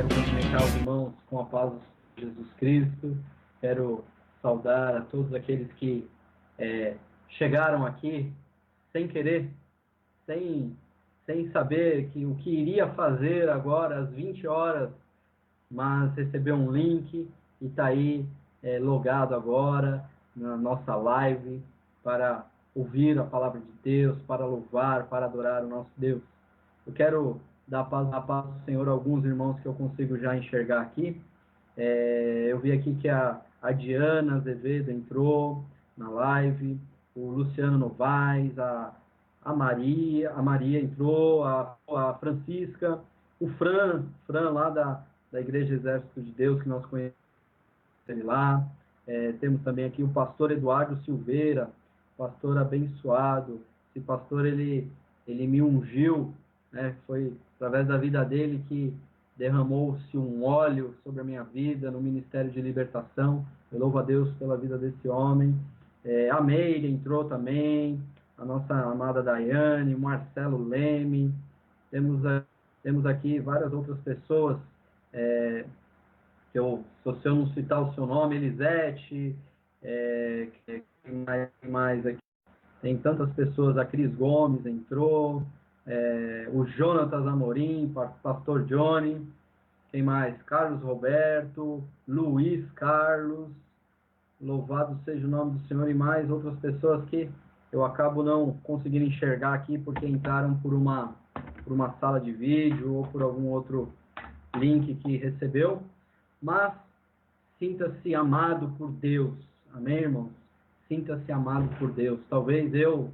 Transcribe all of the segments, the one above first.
Quero cumprimentar os irmãos com a paz de Jesus Cristo. Quero saudar a todos aqueles que chegaram aqui sem querer, sem saber o que iria fazer agora às 20 horas, mas recebeu um link e está aí logado agora na nossa live para ouvir a palavra de Deus, para louvar, para adorar o nosso Deus. Eu quero dar a paz do Senhor a alguns irmãos que eu consigo já enxergar aqui. Eu vi aqui que a Diana Azevedo entrou na live, o Luciano Novaes, a Maria entrou, a Francisca, o Fran lá da Igreja Exército de Deus, que nós conhecemos ele lá. Temos também aqui o pastor Eduardo Silveira, pastor abençoado. Esse pastor, ele me ungiu, né? Foi através da vida dele que derramou-se um óleo sobre a minha vida no Ministério de Libertação. Eu louvo a Deus pela vida desse homem. A Meire entrou também, a nossa amada Daiane, o Marcelo Leme. Temos aqui várias outras pessoas, se eu não citar o seu nome, Elisete, mais aqui. Tem tantas pessoas, a Cris Gomes entrou, o Jonatas Amorim, pastor Johnny, quem mais? Carlos Roberto, Luiz Carlos, louvado seja o nome do Senhor, e mais outras pessoas que eu acabo não conseguindo enxergar aqui porque entraram por uma sala de vídeo ou por algum outro link que recebeu, mas sinta-se amado por Deus, amém, irmãos? Sinta-se amado por Deus. Talvez eu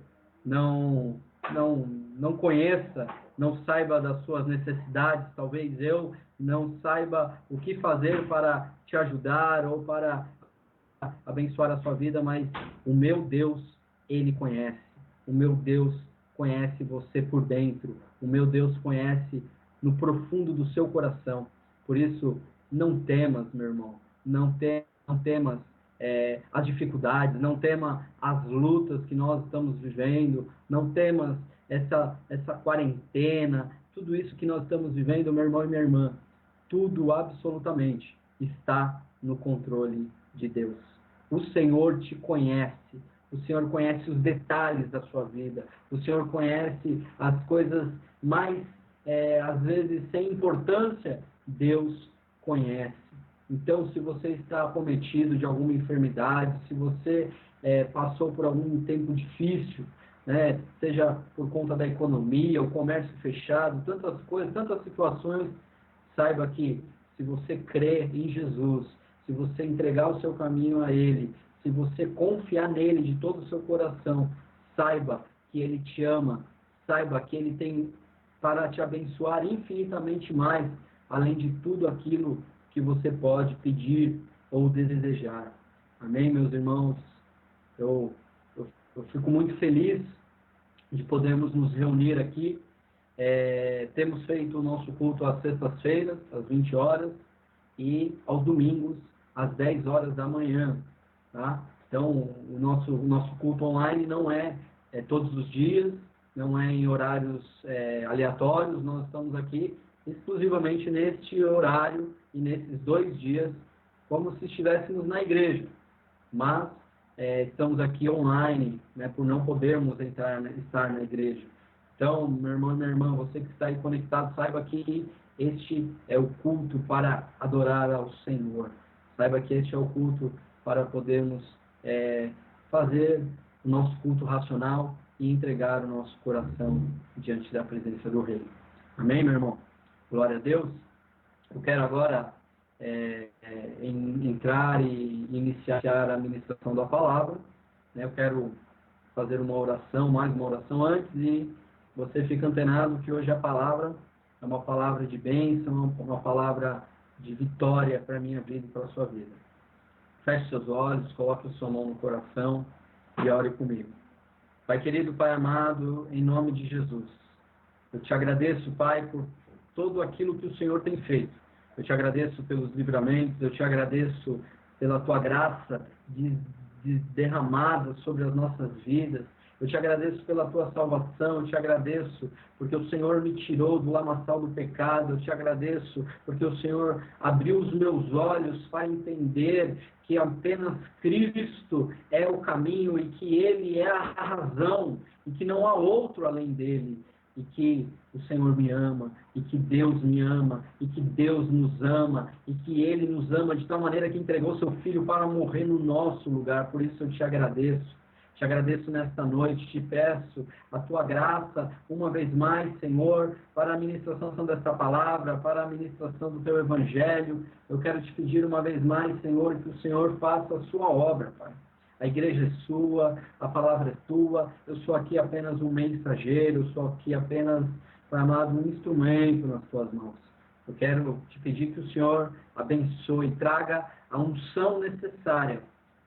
não conheça, não saiba das suas necessidades, talvez eu não saiba o que fazer para te ajudar ou para abençoar a sua vida, mas o meu Deus, Ele conhece. O meu Deus conhece você por dentro. O meu Deus conhece no profundo do seu coração. Por isso, não temas, meu irmão. Não temas as dificuldades, não temas as lutas que nós estamos vivendo, não temas essa quarentena, tudo isso que nós estamos vivendo, meu irmão e minha irmã, tudo absolutamente está no controle de Deus. O Senhor te conhece, o Senhor conhece os detalhes da sua vida, o Senhor conhece as coisas mais, às vezes, sem importância, Deus conhece. Então, se você está acometido de alguma enfermidade, se você passou por algum tempo difícil, né, seja por conta da economia, o comércio fechado, tantas coisas, tantas situações, saiba que se você crer em Jesus, se você entregar o seu caminho a Ele, se você confiar nele de todo o seu coração, saiba que Ele te ama, saiba que Ele tem para te abençoar infinitamente mais, além de tudo aquilo que você pode pedir ou desejar. Amém, meus irmãos? Eu fico muito feliz de podermos nos reunir aqui. Temos feito o nosso culto às sextas-feiras, às 20 horas, e aos domingos, às 10 horas da manhã. Tá? Então, o nosso culto online não é todos os dias, não é em horários aleatórios, nós estamos aqui exclusivamente neste horário e nesses 2 dias, como se estivéssemos na igreja. Mas estamos aqui online, né, por não podermos estar na igreja. Então, meu irmão e minha irmã, você que está aí conectado, saiba que este é o culto para adorar ao Senhor. Saiba que este é o culto para podermos fazer o nosso culto racional e entregar o nosso coração diante da presença do Rei. Amém, meu irmão? Glória a Deus. Eu quero agora entrar e iniciar a ministração da palavra. Né? Eu quero fazer mais uma oração antes, e você fica antenado que hoje a palavra é uma palavra de bênção, uma palavra de vitória para a minha vida e para a sua vida. Feche seus olhos, coloque a sua mão no coração e ore comigo. Pai querido, Pai amado, em nome de Jesus, eu te agradeço, Pai, por tudo aquilo que o Senhor tem feito. Eu te agradeço pelos livramentos, eu te agradeço pela tua graça derramada sobre as nossas vidas. Eu te agradeço pela tua salvação, eu te agradeço porque o Senhor me tirou do lamaçal do pecado, eu te agradeço porque o Senhor abriu os meus olhos para entender que apenas Cristo é o caminho e que Ele é a razão e que não há outro além dele. E que o Senhor me ama, e que Deus me ama, e que Deus nos ama, e que Ele nos ama de tal maneira que entregou seu Filho para morrer no nosso lugar. Por isso eu te agradeço. Te agradeço nesta noite, te peço a tua graça, uma vez mais, Senhor, para a ministração desta palavra, para a ministração do teu evangelho. Eu quero te pedir uma vez mais, Senhor, que o Senhor faça a sua obra, Pai. A igreja é sua, a palavra é tua, eu sou aqui apenas um mensageiro, eu sou aqui apenas, Pai amado, um instrumento nas tuas mãos. Eu quero te pedir que o Senhor abençoe, traga a unção necessária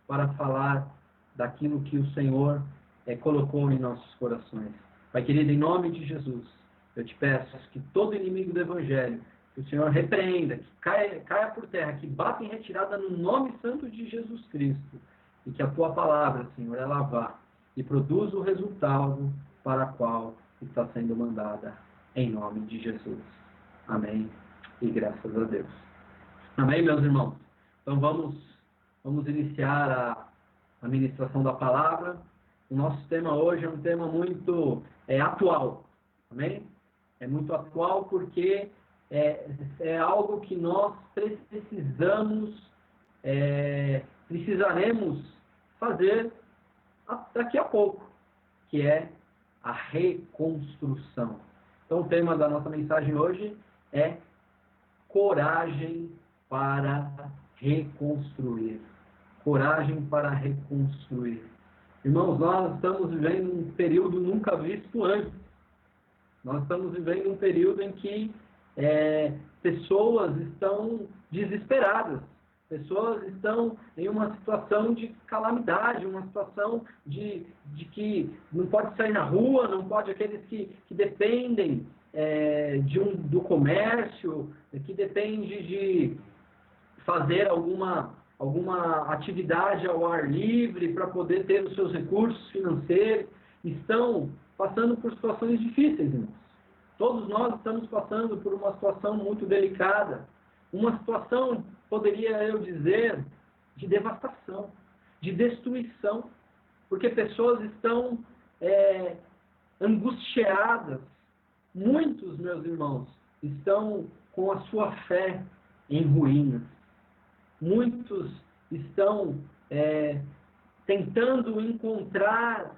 para falar daquilo que o Senhor colocou em nossos corações. Pai querido, em nome de Jesus, eu te peço que todo inimigo do Evangelho, que o Senhor repreenda, que caia por terra, que bata em retirada no nome santo de Jesus Cristo, e que a tua palavra, Senhor, ela vá e produza o resultado para o qual está sendo mandada, em nome de Jesus. Amém. E graças a Deus. Amém, meus irmãos? Então vamos iniciar a ministração da palavra. O nosso tema hoje é um tema muito atual. Amém? É muito atual porque é algo que nós precisaremos fazer daqui a pouco, que é a reconstrução. Então, o tema da nossa mensagem hoje é coragem para reconstruir. Coragem para reconstruir. Irmãos, nós estamos vivendo um período nunca visto antes. Nós estamos vivendo um período em que pessoas estão desesperadas. Pessoas estão em uma situação de calamidade, uma situação de que não pode sair na rua, não pode, aqueles que dependem do comércio, que dependem de fazer alguma atividade ao ar livre para poder ter os seus recursos financeiros, estão passando por situações difíceis, irmãos. Todos nós estamos passando por uma situação muito delicada, uma situação, poderia eu dizer, de devastação, de destruição, porque pessoas estão angustiadas. Muitos, meus irmãos, estão com a sua fé em ruínas. Muitos estão tentando encontrar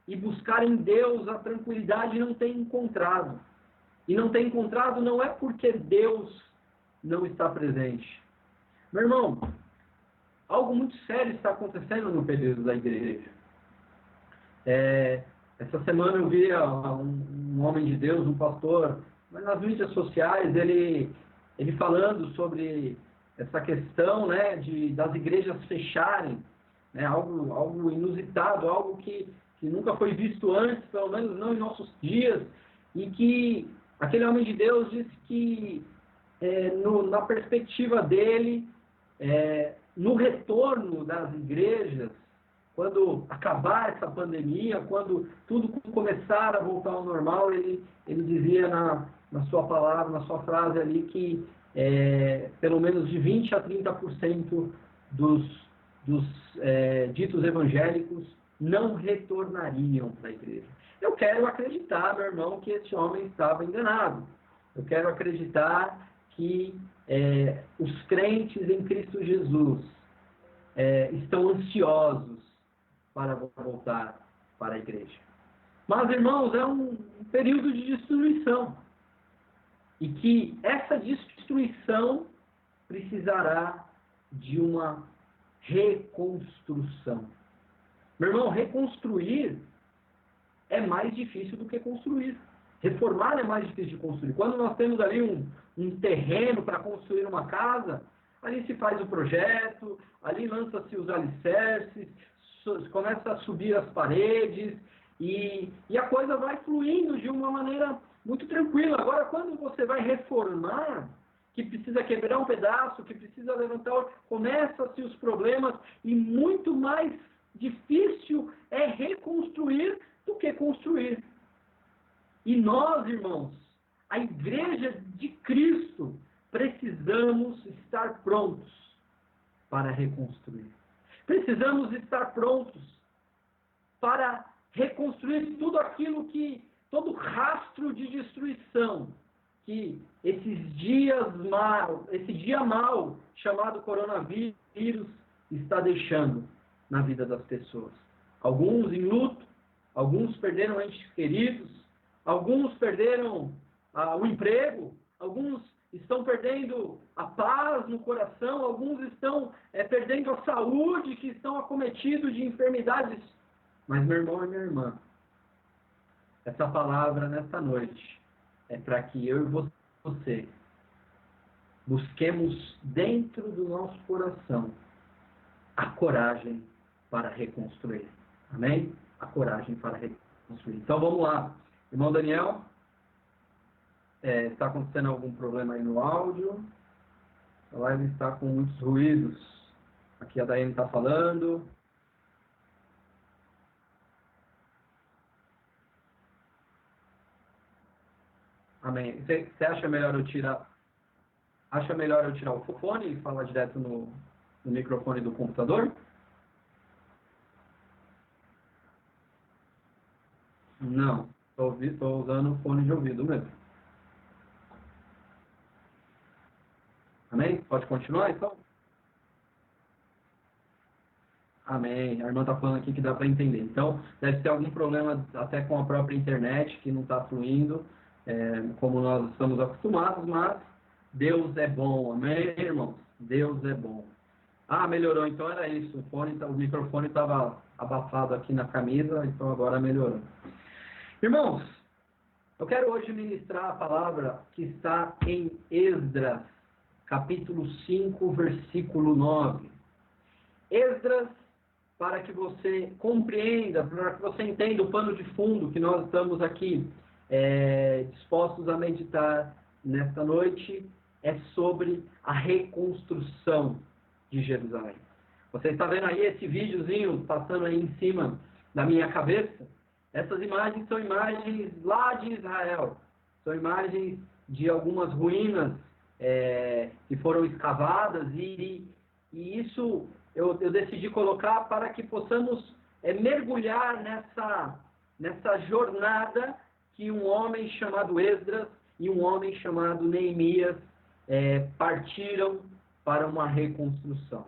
e buscar em Deus a tranquilidade e não têm encontrado. E não tem encontrado não é porque Deus não está presente. Meu irmão, algo muito sério está acontecendo no período da igreja. Essa semana eu vi um homem de Deus, um pastor, mas nas mídias sociais, ele falando sobre essa questão, né, das igrejas fecharem, né, algo inusitado, algo que nunca foi visto antes, pelo menos não em nossos dias, e que aquele homem de Deus disse que na perspectiva dele, no retorno das igrejas, quando acabar essa pandemia, quando tudo começar a voltar ao normal, ele dizia na sua palavra, na sua frase ali, que pelo menos de 20% a 30% dos ditos evangélicos não retornariam para a igreja. Eu quero acreditar, meu irmão, que esse homem estava enganado. Eu quero acreditar que os crentes em Cristo Jesus estão ansiosos para voltar para a igreja. Mas, irmãos, é um período de destruição. E que essa destruição precisará de uma reconstrução. Meu irmão, reconstruir é mais difícil do que construir. Reformar é mais difícil de construir. Quando nós temos ali um terreno para construir uma casa, ali se faz o projeto, ali lança-se os alicerces, começa a subir as paredes e a coisa vai fluindo de uma maneira muito tranquila. Agora, quando você vai reformar, que precisa quebrar um pedaço, que precisa levantar, começam-se os problemas e muito mais difícil é reconstruir do que construir. E nós, irmãos, a igreja de Cristo, precisamos estar prontos para reconstruir. Precisamos estar prontos para reconstruir tudo aquilo que, todo rastro de destruição que esse dia mal chamado coronavírus está deixando na vida das pessoas. Alguns em luto, alguns perderam entes queridos, alguns perderam o emprego, alguns estão perdendo a paz no coração, alguns estão perdendo a saúde, que estão acometidos de enfermidades. Mas, meu irmão e minha irmã, essa palavra nesta noite é para que eu e você busquemos dentro do nosso coração a coragem para reconstruir. Amém? A coragem para reconstruir. Então vamos lá. Irmão Daniel, está acontecendo algum problema aí no áudio? A live está com muitos ruídos. Aqui a Daiane está falando. Amém. Você acha melhor eu tirar o fone e falar direto no microfone do computador? Não. Estou usando o fone de ouvido mesmo. Amém? Pode continuar, então? Amém. A irmã está falando aqui que dá para entender. Então, deve ter algum problema até com a própria internet, que não está fluindo, como nós estamos acostumados, mas Deus é bom. Amém, irmãos? Deus é bom. Melhorou. Então era isso. O microfone estava abafado aqui na camisa, então agora melhorou. Irmãos, eu quero hoje ministrar a palavra que está em Esdras, capítulo 5, versículo 9. Esdras, para que você compreenda, para que você entenda o pano de fundo que nós estamos aqui dispostos a meditar nesta noite, é sobre a reconstrução de Jerusalém. Você está vendo aí esse videozinho passando aí em cima da minha cabeça? Essas imagens são imagens lá de Israel. São imagens de algumas ruínas que foram escavadas e isso eu decidi colocar para que possamos mergulhar nessa jornada que um homem chamado Esdras e um homem chamado Neemias partiram para uma reconstrução.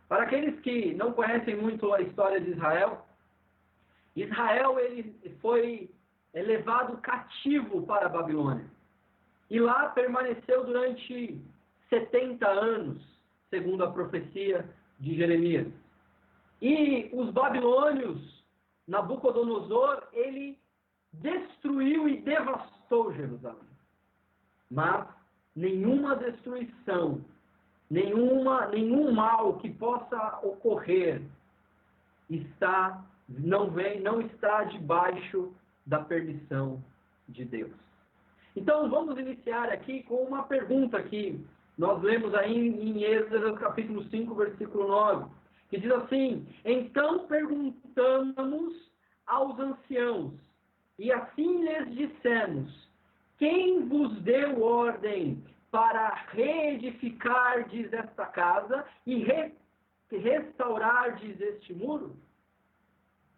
Para aqueles que não conhecem muito a história de Israel, ele foi levado cativo para a Babilônia. E lá permaneceu durante 70 anos, segundo a profecia de Jeremias. E os babilônios, Nabucodonosor, ele destruiu e devastou Jerusalém. Mas nenhuma destruição, nenhum mal que possa ocorrer não está debaixo da permissão de Deus. Então vamos iniciar aqui com uma pergunta que nós lemos aí em Esdras capítulo 5, versículo 9, que diz assim: então perguntamos aos anciãos, e assim lhes dissemos: quem vos deu ordem para reedificardes esta casa e restaurardes este muro?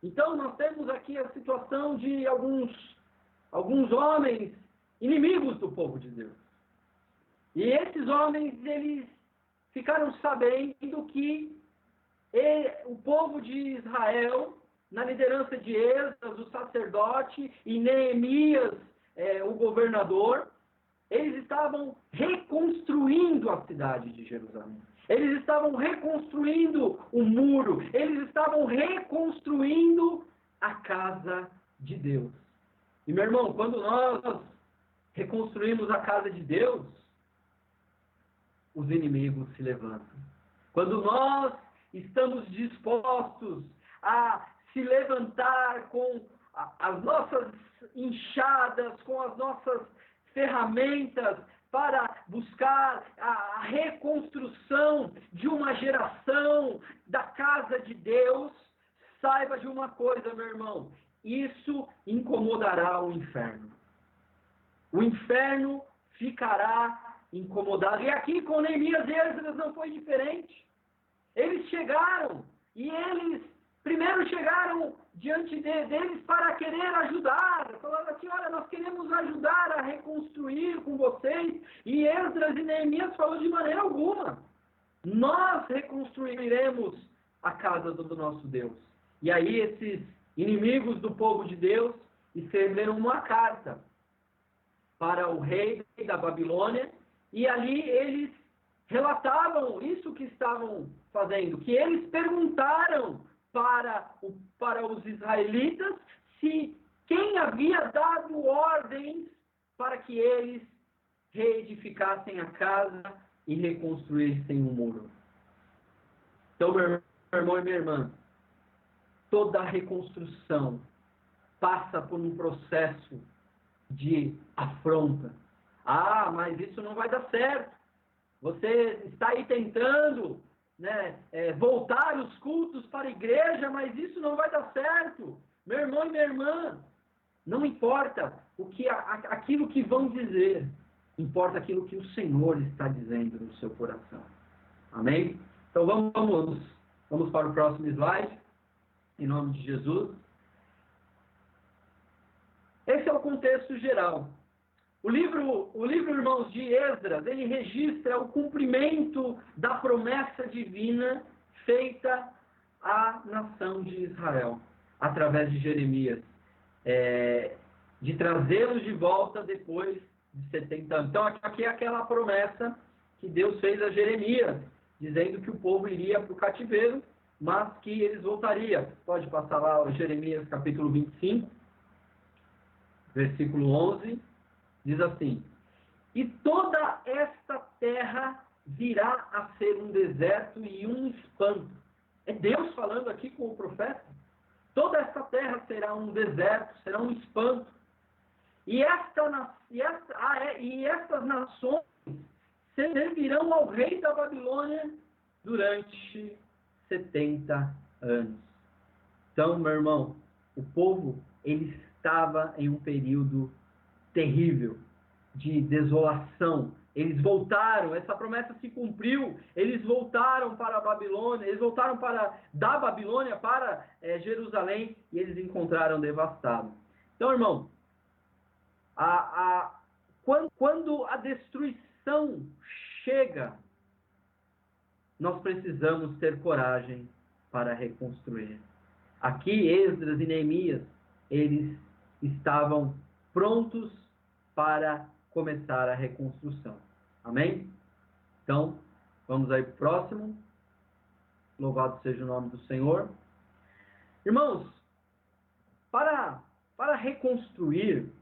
Então nós temos aqui a situação de alguns homens inimigos do povo de Deus. E esses homens, eles ficaram sabendo que o povo de Israel, na liderança de Esdras, o sacerdote, e Neemias, o governador, eles estavam reconstruindo a cidade de Jerusalém. Eles estavam reconstruindo o muro. Eles estavam reconstruindo a casa de Deus. E, meu irmão, quando nós reconstruímos a casa de Deus, os inimigos se levantam. Quando nós estamos dispostos a se levantar com as nossas enxadas, com as nossas ferramentas para buscar a reconstrução de uma geração da casa de Deus, saiba de uma coisa, meu irmão: isso incomodará o inferno. O inferno ficará incomodado. E aqui com Neemias e Esdras não foi diferente. Eles chegaram e eles primeiro chegaram diante deles para querer ajudar. Falaram assim, olha, nós queremos ajudar a reconstruir com vocês. E Esdras e Neemias falaram de maneira alguma. Nós reconstruiremos a casa do nosso Deus. E aí esses inimigos do povo de Deus escreveram uma carta para o rei da Babilônia, e ali eles relatavam isso que estavam fazendo, que eles perguntaram para os israelitas se quem havia dado ordens para que eles reedificassem a casa e reconstruíssem o muro. Então, meu irmão e minha irmã, toda reconstrução passa por um processo de afronta. Ah, mas isso não vai dar certo. Você está aí tentando, né, voltar os cultos para a igreja, mas isso não vai dar certo. Meu irmão e minha irmã, não importa aquilo que vão dizer, importa aquilo que o Senhor está dizendo no seu coração. Amém? Então vamos para o próximo slide, em nome de Jesus. Esse é o contexto geral. O livro, irmãos, de Esdras, ele registra o cumprimento da promessa divina feita à nação de Israel, através de Jeremias, de trazê-los de volta depois de 70 anos. Então, aqui é aquela promessa que Deus fez a Jeremias, dizendo que o povo iria para o cativeiro, mas que eles voltariam. Pode passar lá o Jeremias capítulo 25, versículo 11, diz assim: e toda esta terra virá a ser um deserto e um espanto. É Deus falando aqui com o profeta. Toda esta terra será um deserto, será um espanto. E estas nações servirão ao rei da Babilônia durante 70 anos. Então, meu irmão, o povo, ele estava em um período terrível de desolação. Eles voltaram, essa promessa se cumpriu, eles voltaram para a Babilônia, eles voltaram da Babilônia para Jerusalém, e eles encontraram devastado. Então, irmão, quando a destruição chega, nós precisamos ter coragem para reconstruir. Aqui, Esdras e Neemias, eles estavam prontos para começar a reconstrução. Amém? Então, vamos aí para o próximo. Louvado seja o nome do Senhor. Irmãos, para reconstruir,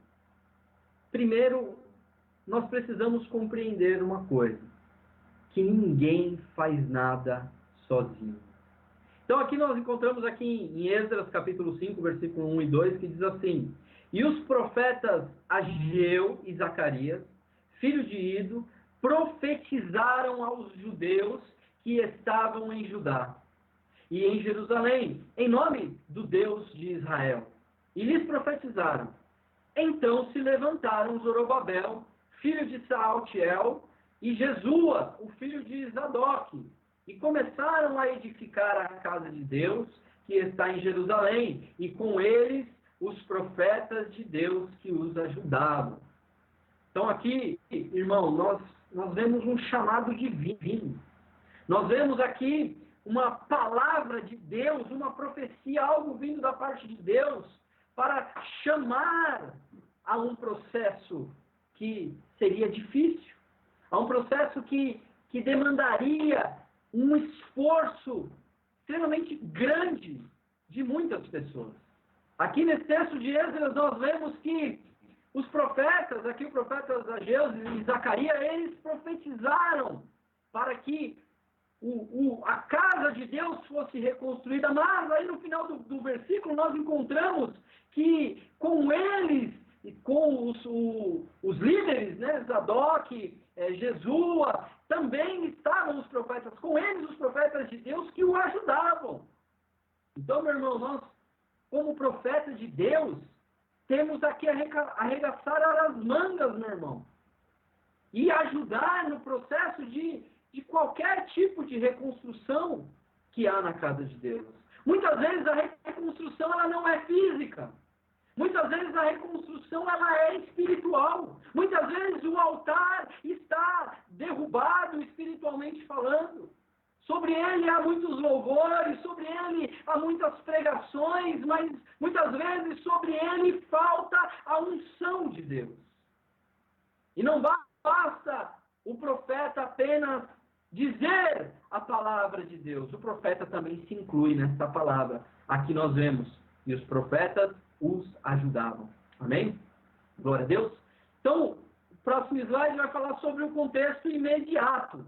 primeiro, nós precisamos compreender uma coisa: que ninguém faz nada sozinho. Então, aqui nós encontramos aqui em Esdras, capítulo 5, versículo 1 e 2, que diz assim: e os profetas Ageu e Zacarias, filho de Ido, profetizaram aos judeus que estavam em Judá e em Jerusalém, em nome do Deus de Israel. E lhes profetizaram. Então se levantaram Zorobabel, filho de Saltiel, e Jesua, o filho de Zadoque, e começaram a edificar a casa de Deus, que está em Jerusalém, e com eles os profetas de Deus que os ajudavam. Então aqui, irmão, nós vemos um chamado divino. Nós vemos aqui uma palavra de Deus, uma profecia, algo vindo da parte de Deus, para chamar a um processo que seria difícil, a um processo que demandaria um esforço extremamente grande de muitas pessoas. Aqui nesse texto de Esdras nós vemos que os profetas, aqui o profeta Ageu e Zacarias, eles profetizaram para que a casa de Deus fosse reconstruída, mas aí no final do versículo nós encontramos que com eles e com os líderes, né, Zadoque, Jesua, também estavam os profetas, com eles os profetas de Deus que o ajudavam. Então, meu irmão, como profeta de Deus, temos aqui arregaçar as mangas, meu irmão, e ajudar no processo de qualquer tipo de reconstrução que há na casa de Deus. Muitas vezes a reconstrução ela não é física. Muitas vezes a reconstrução ela é espiritual. Muitas vezes o altar está derrubado espiritualmente falando. Sobre ele há muitos louvores, sobre ele há muitas pregações, mas muitas vezes sobre ele falta a unção de Deus. E não basta o profeta apenas dizer a palavra de Deus. O profeta também se inclui nessa palavra. Aqui nós vemos. E os profetas os ajudavam. Amém? Glória a Deus. Então, o próximo slide vai falar sobre o contexto imediato.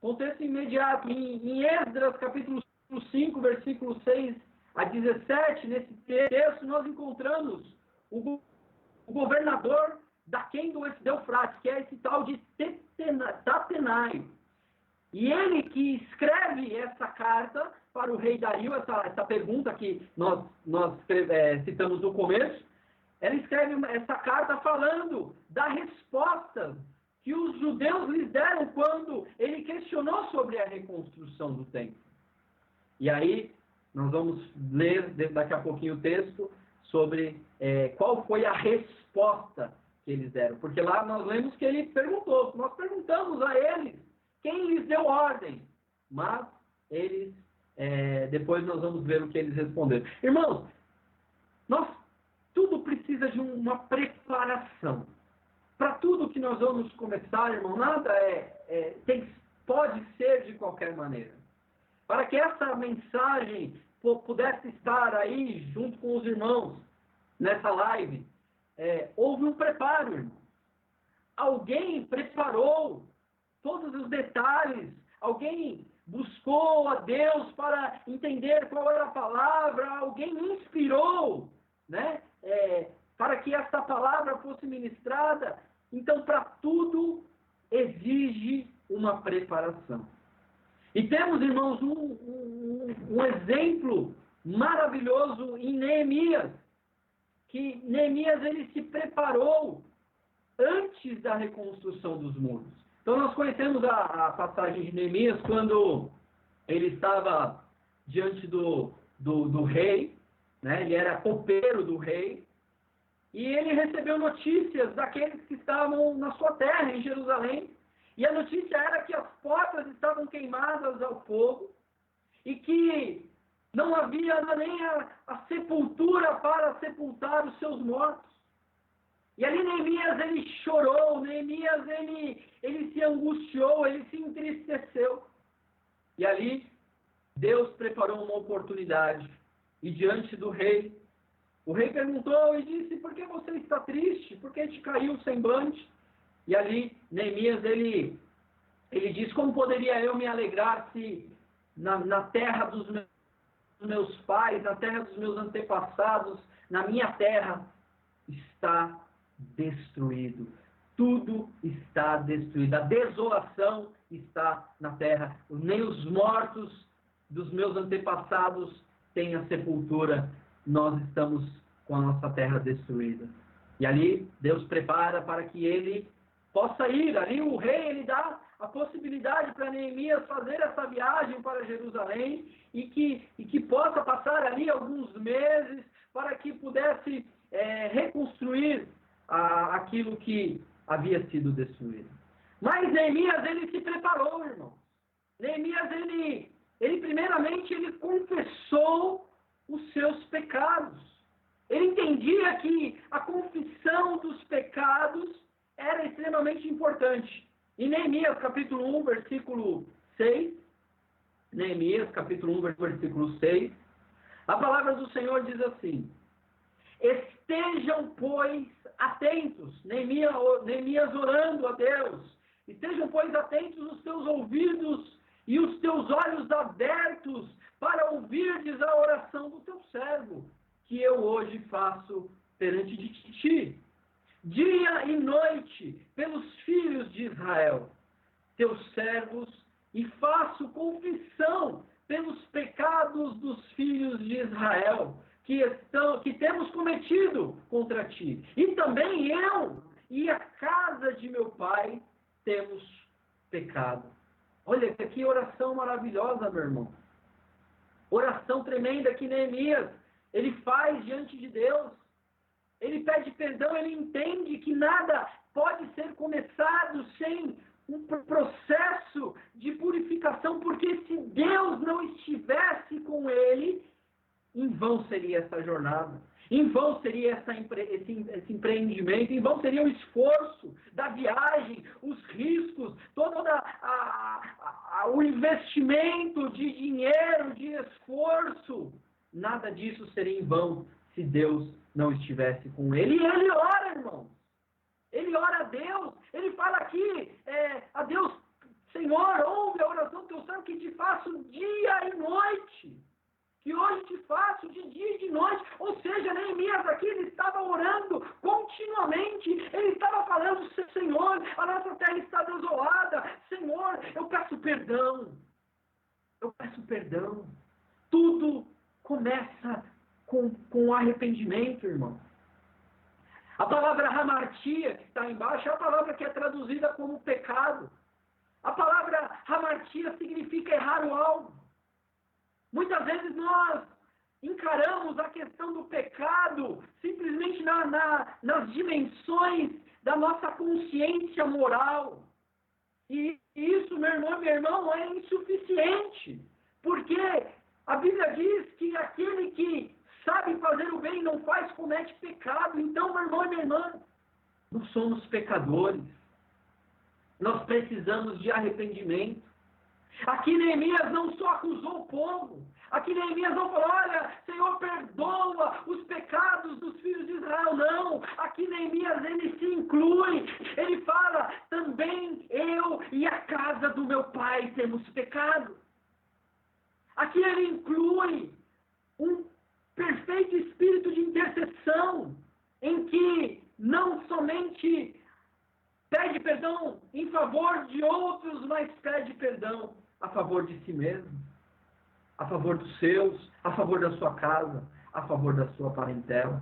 Contexto imediato. Em Esdras, capítulo 5, versículo 6 a 17, nesse texto, nós encontramos o governador da quem do Eufrates, que é esse tal de Tatenai. E ele que escreve essa carta para o rei Dario, essa pergunta que nós citamos no começo, ele escreve essa carta falando da resposta que os judeus lhes deram quando ele questionou sobre a reconstrução do templo. E aí, nós vamos ler daqui a pouquinho o texto sobre qual foi a resposta que eles deram. Porque lá nós lemos que ele perguntou, nós perguntamos a eles quem lhes deu ordem, mas eles, depois nós vamos ver o que eles responderam. Irmãos, tudo precisa de uma preparação. Para tudo que nós vamos começar, irmão, nada pode ser de qualquer maneira. Para que essa mensagem pudesse estar aí junto com os irmãos nessa live, houve um preparo, irmão. Alguém preparou todos os detalhes, alguém buscou a Deus para entender qual era a palavra, alguém inspirou, né, para que essa palavra fosse ministrada. Então, para tudo exige uma preparação. E temos, irmãos, um exemplo maravilhoso em Neemias, que Neemias ele se preparou antes da reconstrução dos muros. Então nós conhecemos a passagem de Neemias quando ele estava diante do rei, né? Ele era copeiro do rei, e ele recebeu notícias daqueles que estavam na sua terra, em Jerusalém, e a notícia era que as portas estavam queimadas ao fogo, e que não havia nem a sepultura para sepultar os seus mortos. E ali Neemias ele chorou, Neemias ele se angustiou, ele se entristeceu. E ali Deus preparou uma oportunidade. E diante do rei, o rei perguntou e disse: por que você está triste? Por que te caiu o semblante? E ali Neemias ele diz: como poderia eu me alegrar se na terra dos meus pais, na terra dos meus antepassados, na minha terra está destruído. Tudo está destruído. A desolação está na terra. Nem os mortos dos meus antepassados têm a sepultura. Nós estamos com a nossa terra destruída. E ali Deus prepara para que ele possa ir. Ali o rei ele dá a possibilidade para Neemias fazer essa viagem para Jerusalém e que possa passar ali alguns meses para que pudesse reconstruir aquilo que havia sido destruído. Mas Neemias, ele se preparou, irmão. Neemias, ele primeiramente, ele confessou os seus pecados. Ele entendia que a confissão dos pecados era extremamente importante. Em Neemias, capítulo 1, versículo 6, Neemias, capítulo 1, versículo 6, a palavra do Senhor diz assim: estejam, pois, atentos, Neemias orando a Deus, estejam, pois, atentos os teus ouvidos e os teus olhos abertos para ouvirdes a oração do teu servo, que eu hoje faço perante de ti, dia e noite, pelos filhos de Israel, teus servos, e faço confissão pelos pecados dos filhos de Israel que temos cometido contra ti. E também eu e a casa de meu pai temos pecado. Olha que oração maravilhosa, meu irmão. Oração tremenda que Neemias, ele faz diante de Deus. Ele pede perdão, ele entende que nada pode ser começado sem um processo de purificação, porque se Deus não estivesse com ele, em vão seria essa jornada, em vão seria esse empreendimento, em vão seria o esforço da viagem, os riscos, todo o investimento de dinheiro, de esforço. Nada disso seria em vão se Deus não estivesse com ele. E ele ora, irmão. Ele ora a Deus. Ele fala aqui a Deus: Senhor, ouve a oração do teu servo, que te faço dia e noite. Que hoje te faço de dia e de noite. Ou seja, Neemias aqui, ele estava orando continuamente. Ele estava falando: Senhor, a nossa terra está desolada. Senhor, eu peço perdão. Eu peço perdão. Tudo começa com arrependimento, irmão. A palavra hamartia, que está embaixo, é a palavra que é traduzida como pecado. A palavra hamartia significa errar o alvo. Muitas vezes nós encaramos a questão do pecado simplesmente nas dimensões da nossa consciência moral. E isso, meu irmão, meu irmão, é insuficiente. Porque a Bíblia diz que aquele que sabe fazer o bem e não faz, comete pecado. Então, meu irmão e minha irmã, nós somos pecadores. Nós precisamos de arrependimento. Aqui Neemias não só acusou o povo. Aqui Neemias não falou: olha, Senhor, perdoa os pecados dos filhos de Israel. Não. Aqui Neemias, ele se inclui. Ele fala: também eu e a casa do meu pai temos pecado. Aqui ele inclui um perfeito espírito de intercessão, em que não somente pede perdão em favor de outros, mas pede perdão a favor de si mesmo, a favor dos seus, a favor da sua casa, a favor da sua parentela.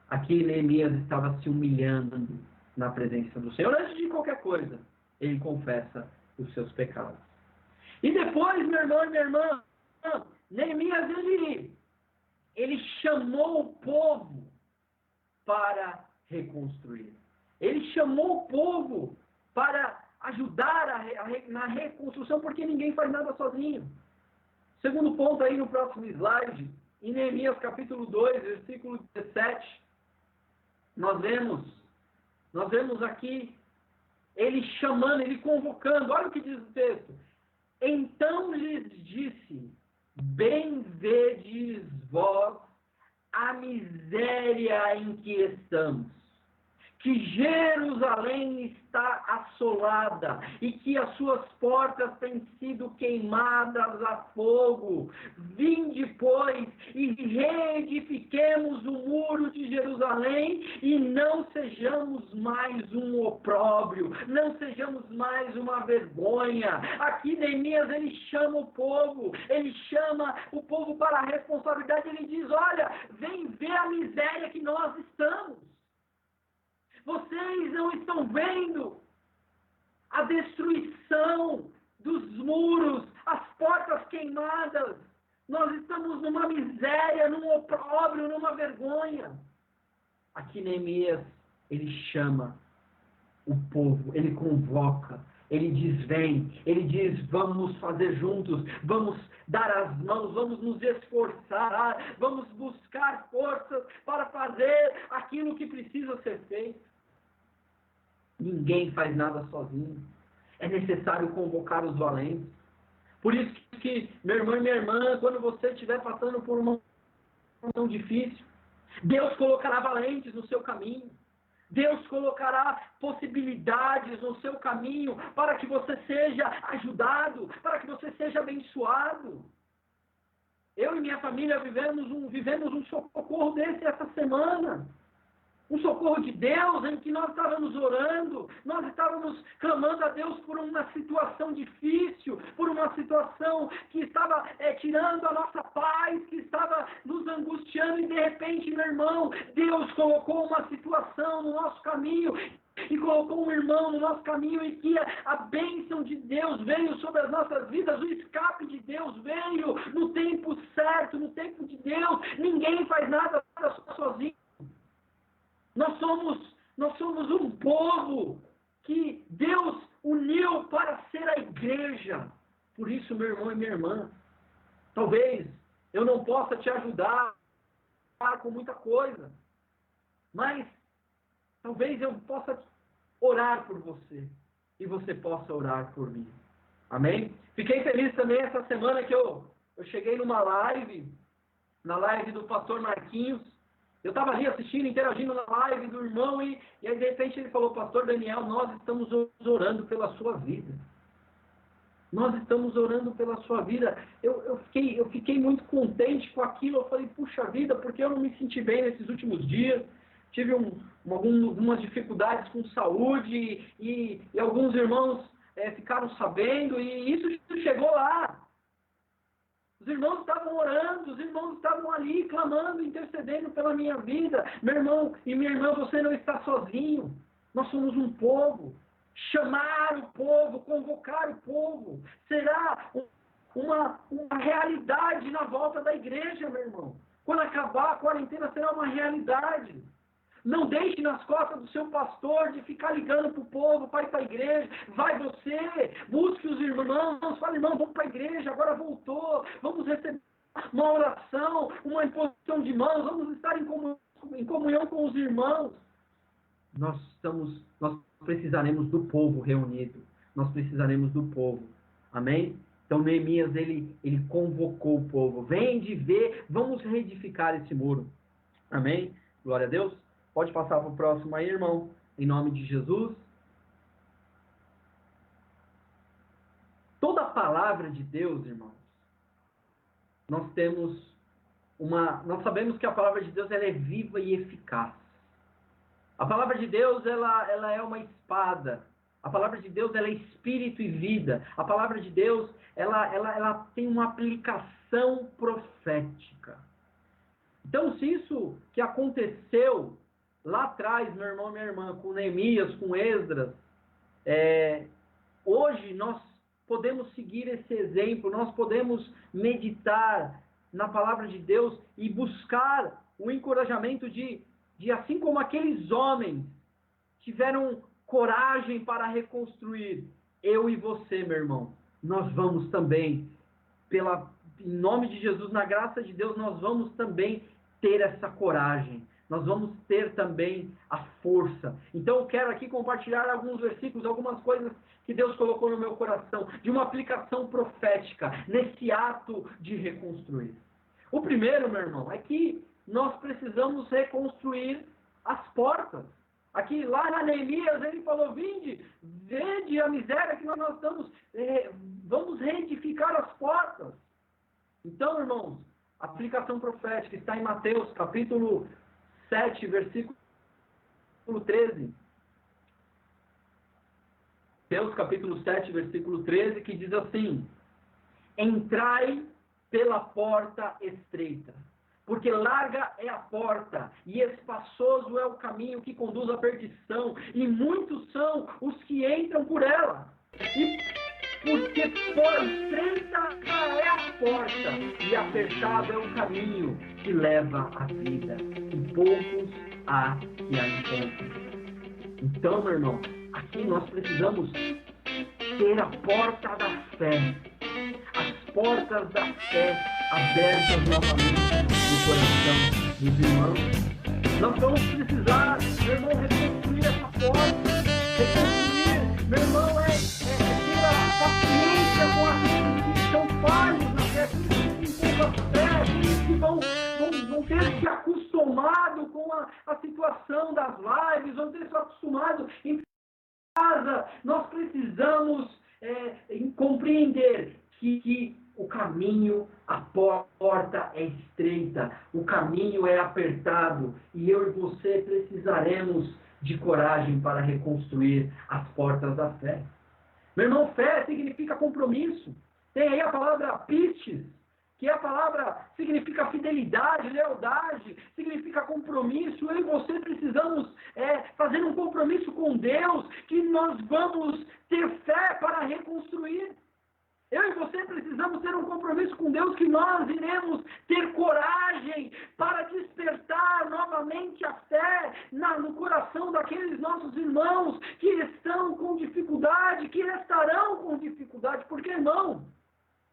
Aqui Neemias estava se humilhando na presença do Senhor. Antes de qualquer coisa, ele confessa os seus pecados. E depois, meu irmão e minha irmã, Neemias, ele chamou o povo para reconstruir. Ele chamou o povo para ajudar na reconstrução, porque ninguém faz nada sozinho. Segundo ponto aí no próximo slide, em Neemias capítulo 2, versículo 17, nós vemos aqui ele chamando, ele convocando. Olha o que diz o texto. Então lhes disse: bem vedes vós a miséria em que estamos, que Jerusalém está assolada e que as suas portas têm sido queimadas a fogo. Vinde, pois, e reedifiquemos o muro de Jerusalém e não sejamos mais um opróbrio, não sejamos mais uma vergonha. Aqui Neemias, ele chama o povo para a responsabilidade. Ele diz: olha, vem ver a miséria que nós estamos. Vocês não estão vendo a destruição dos muros, as portas queimadas. Nós estamos numa miséria, num opróbrio, numa vergonha. Aqui Neemias, ele chama o povo, ele convoca, ele diz: vem, ele diz: vamos fazer juntos, vamos dar as mãos, vamos nos esforçar, vamos buscar forças para fazer aquilo que precisa ser feito. Ninguém faz nada sozinho. É necessário convocar os valentes. Por isso que, meu irmão e minha irmã, quando você estiver passando por uma situação difícil, Deus colocará valentes no seu caminho. Deus colocará possibilidades no seu caminho para que você seja ajudado, para que você seja abençoado. Eu e minha família vivemos um socorro desse essa semana. Um socorro de Deus em que nós estávamos orando, nós estávamos clamando a Deus por uma situação difícil, por uma situação que estava tirando a nossa paz, que estava nos angustiando e de repente, meu irmão, Deus colocou uma situação no nosso caminho e colocou um irmão no nosso caminho em que a bênção de Deus veio sobre as nossas vidas, o escape de Deus veio no tempo certo, no tempo de Deus. Ninguém faz nada sozinho. Nós somos um povo que Deus uniu para ser a igreja. Por isso, meu irmão e minha irmã, talvez eu não possa te ajudar com muita coisa, mas talvez eu possa orar por você e você possa orar por mim. Amém? Fiquei feliz também essa semana que eu cheguei numa live, na live do pastor Marquinhos. Eu estava ali assistindo, interagindo na live do irmão e aí de repente ele falou: pastor Daniel, nós estamos orando pela sua vida. Nós estamos orando pela sua vida. Eu fiquei muito contente com aquilo. Eu falei: puxa vida, porque eu não me senti bem nesses últimos dias. Tive algumas dificuldades com saúde e alguns irmãos ficaram sabendo e isso chegou lá. Os irmãos estavam orando, os irmãos estavam ali clamando, intercedendo pela minha vida. Meu irmão e minha irmã, você não está sozinho. Nós somos um povo. Chamar o povo, convocar o povo, será uma realidade na volta da igreja, meu irmão. Quando acabar a quarentena, será uma realidade. Não deixe nas costas do seu pastor de ficar ligando para o povo, para ir para a igreja. Vai você, busque os irmãos, fala: irmão, vamos para a igreja, agora voltou, vamos receber uma oração, uma imposição de mãos, vamos estar em comunhão com os irmãos. Nós precisaremos do povo reunido, nós precisaremos do povo. Amém? Então Neemias, ele convocou o povo: vem de ver, vamos reedificar esse muro. Amém? Glória a Deus. Pode passar para o próximo aí, irmão, em nome de Jesus. Toda a palavra de Deus, irmãos, nós sabemos que a palavra de Deus ela é viva e eficaz. A palavra de Deus ela é uma espada. A palavra de Deus ela é espírito e vida. A palavra de Deus ela tem uma aplicação profética. Então, se isso que aconteceu lá atrás, meu irmão e minha irmã, com Neemias, com Esdras, hoje nós podemos seguir esse exemplo, nós podemos meditar na palavra de Deus e buscar o encorajamento de assim como aqueles homens tiveram coragem para reconstruir, eu e você, meu irmão, nós vamos também, em nome de Jesus, na graça de Deus, nós vamos também ter essa coragem. Nós vamos ter também a força. Então eu quero aqui compartilhar alguns versículos, algumas coisas que Deus colocou no meu coração, de uma aplicação profética nesse ato de reconstruir. O primeiro, meu irmão, é que nós precisamos reconstruir as portas. Aqui, lá na Neemias, ele falou: vinde, vede a miséria que nós estamos, vamos reedificar as portas. Então, irmãos, a aplicação profética está em Mateus, capítulo 7, versículo 13. Mateus, capítulo 7, versículo 13, que diz assim: entrai pela porta estreita, porque larga é a porta, e espaçoso é o caminho que conduz à perdição, e muitos são os que entram por ela. E porque estreita é a porta, e apertado é o caminho que leva à vida, e poucos há que a encontrem. Então, meu irmão, aqui nós precisamos ter a porta da fé, as portas da fé abertas novamente no coração dos irmãos. Nós vamos precisar, meu irmão, reconstruir essa porta. Reconstruir, meu irmão, ter a paciência com aqueles que são falhos na fé, aqueles que têm pouca fé, que vão ter se acostumado com a situação das lives, vão ter se acostumado em casa. Nós precisamos compreender que o caminho, a porta é estreita, o caminho é apertado, e eu e você precisaremos de coragem para reconstruir as portas da fé. Meu irmão, fé significa compromisso. Tem aí a palavra pistes, que a palavra significa fidelidade, lealdade, significa compromisso. Eu e você precisamos fazer um compromisso com Deus, que nós vamos ter fé para reconstruir. Eu e você precisamos ter um compromisso com Deus, que nós iremos ter coragem para despertar novamente a fé no coração daqueles nossos irmãos que estão com dificuldade, que estarão com dificuldade. Porque, irmão,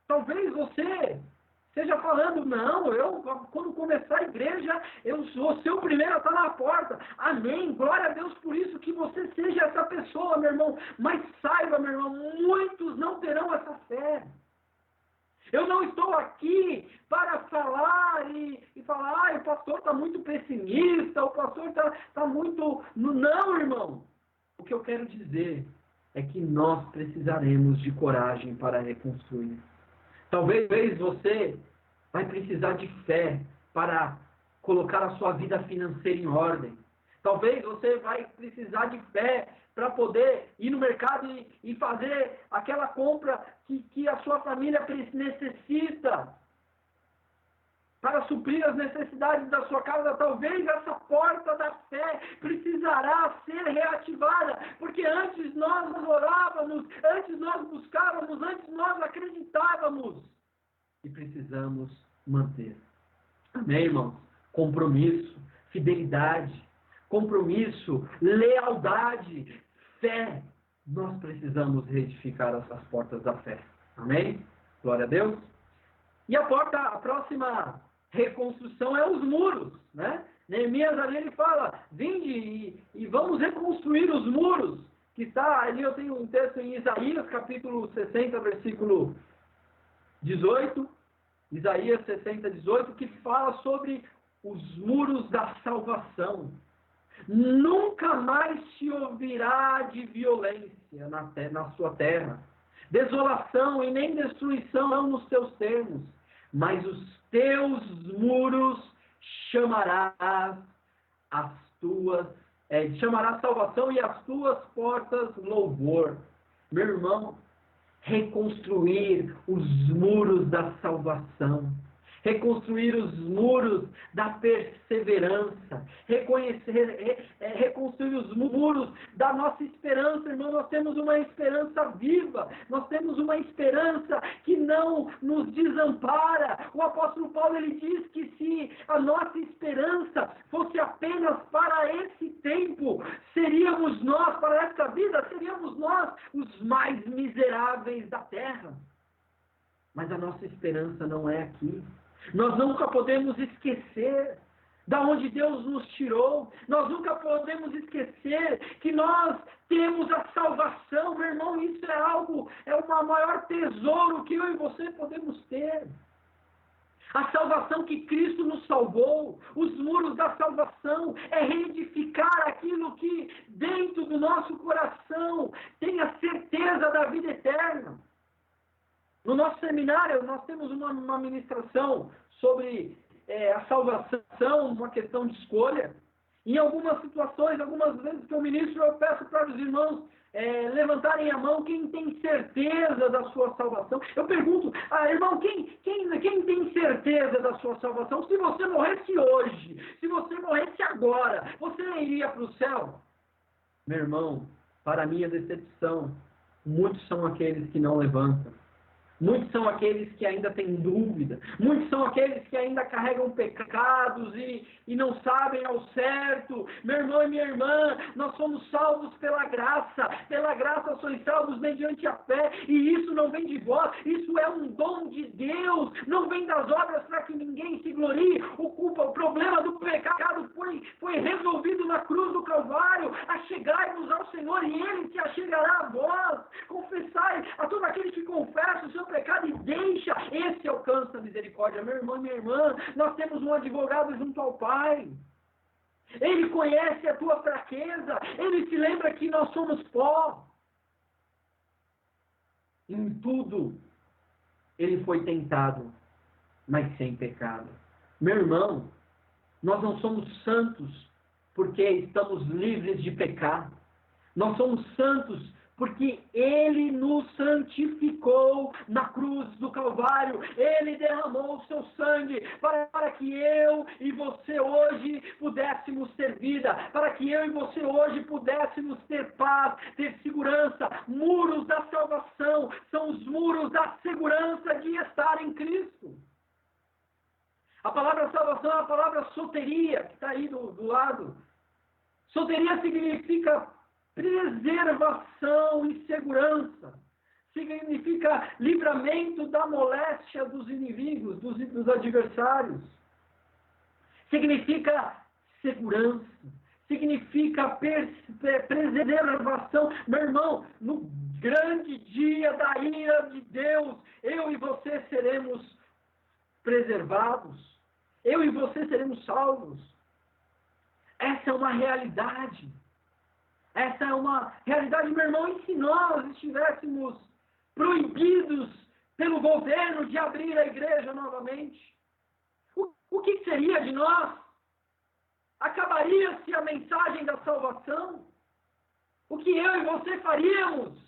talvez você esteja falando, não, eu, quando começar a igreja, eu vou ser o primeiro a estar na porta. Amém, glória a Deus por isso, que você seja essa pessoa, meu irmão. Mas saiba, meu irmão, muitos não terão essa fé. Eu não estou aqui para falar e falar, o pastor está muito pessimista, o pastor está muito... Não, irmão. O que eu quero dizer é que nós precisaremos de coragem para reconstruir. Talvez você vai precisar de fé para colocar a sua vida financeira em ordem. Talvez você vai precisar de fé para poder ir no mercado e fazer aquela compra que a sua família necessita, para suprir as necessidades da sua casa. Talvez essa porta da fé precisará ser reativada, porque antes nós orávamos, antes nós buscávamos, antes nós acreditávamos, e precisamos manter. Amém, irmãos? Compromisso, fidelidade, compromisso, lealdade, fé. Nós precisamos reedificar essas portas da fé. Amém? Glória a Deus. E a próxima reconstrução é os muros, né? Neemias ali ele fala, vinde e vamos reconstruir os muros, que está ali, eu tenho um texto em Isaías, capítulo 60, versículo 18, Isaías 60, 18, que fala sobre os muros da salvação. Nunca mais se ouvirá de violência na sua terra, desolação e nem destruição nos teus termos, mas os teus muros chamarás salvação e as tuas portas louvor. Meu irmão, reconstruir os muros da salvação, reconstruir os muros da perseverança, reconstruir os muros da nossa esperança, irmão. Nós temos uma esperança viva, nós temos uma esperança que não nos desampara. O apóstolo Paulo ele diz que se a nossa esperança fosse apenas para esse tempo, seríamos nós, para essa vida, seríamos nós os mais miseráveis da terra. Mas a nossa esperança não é aqui. Nós nunca podemos esquecer da onde Deus nos tirou. Nós nunca podemos esquecer que nós temos a salvação, meu irmão. Isso é o maior tesouro que eu e você podemos ter. A salvação que Cristo nos salvou, os muros da salvação, é reedificar aquilo que dentro do nosso coração tem a certeza da vida eterna. No nosso seminário, nós temos uma ministração sobre a salvação, uma questão de escolha. Em algumas situações, algumas vezes que eu ministro, eu peço para os irmãos levantarem a mão quem tem certeza da sua salvação. Eu pergunto, irmão, quem tem certeza da sua salvação? Se você morresse hoje, se você morresse agora, você iria para o céu? Meu irmão, para minha decepção, muitos são aqueles que não levantam. Muitos são aqueles que ainda têm dúvida. Muitos são aqueles que ainda carregam pecados e não sabem ao certo. Meu irmão e minha irmã, nós somos salvos pela graça. Pela graça sois salvos mediante a fé. E isso não vem de vós. Isso é um dom de Deus. Não vem das obras para que ninguém se glorie. O problema do pecado foi resolvido na cruz do Calvário. Achegai-vos ao Senhor e Ele se achegará a vós. Confessai a todo aquele que confessa o seu pecado e deixa, esse alcança a misericórdia. Meu irmão e minha irmã, nós temos um advogado junto ao Pai. Ele conhece a tua fraqueza, ele se lembra que nós somos pó. Em tudo, ele foi tentado, mas sem pecado. Meu irmão, nós não somos santos porque estamos livres de pecar. Nós somos santos porque Ele nos santificou na cruz do Calvário. Ele derramou o seu sangue para que eu e você hoje pudéssemos ter vida, para que eu e você hoje pudéssemos ter paz, ter segurança. Muros da salvação são os muros da segurança de estar em Cristo. A palavra salvação é a palavra soteria, que está aí do lado. Soteria significa preservação e segurança. Significa livramento da moléstia dos inimigos, dos adversários. Significa segurança. Significa preservação. Meu irmão, no grande dia da ira de Deus, eu e você seremos preservados. Eu e você seremos salvos. Essa é uma realidade. Essa é uma realidade, meu irmão. E se nós estivéssemos proibidos pelo governo de abrir a igreja novamente? O que seria de nós? Acabaria-se a mensagem da salvação? O que eu e você faríamos?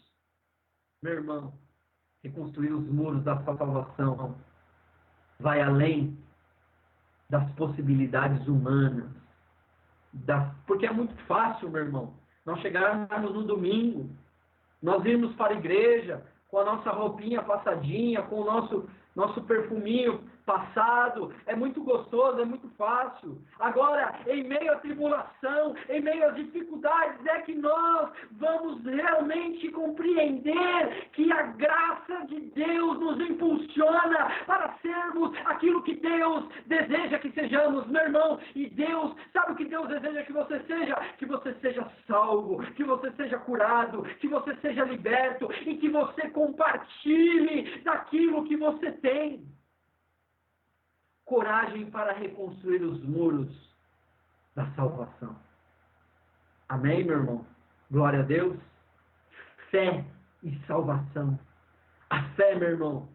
Meu irmão, reconstruir os muros da salvação vai além das possibilidades humanas. Porque é muito fácil, meu irmão, nós chegarmos no domingo, nós irmos para a igreja com a nossa roupinha passadinha, com o nosso perfuminho passado. É muito gostoso, é muito fácil. Agora, em meio à tribulação, em meio às dificuldades, é que nós vamos realmente compreender que a graça de Deus nos impulsiona para sermos aquilo que Deus deseja que sejamos, meu irmão. E Deus, sabe o que Deus deseja que você seja? Que você seja salvo, que você seja curado, que você seja liberto e que você compartilhe daquilo que você tem. Coragem para reconstruir os muros da salvação. Amém, meu irmão? Glória a Deus. Fé e salvação. A fé, meu irmão.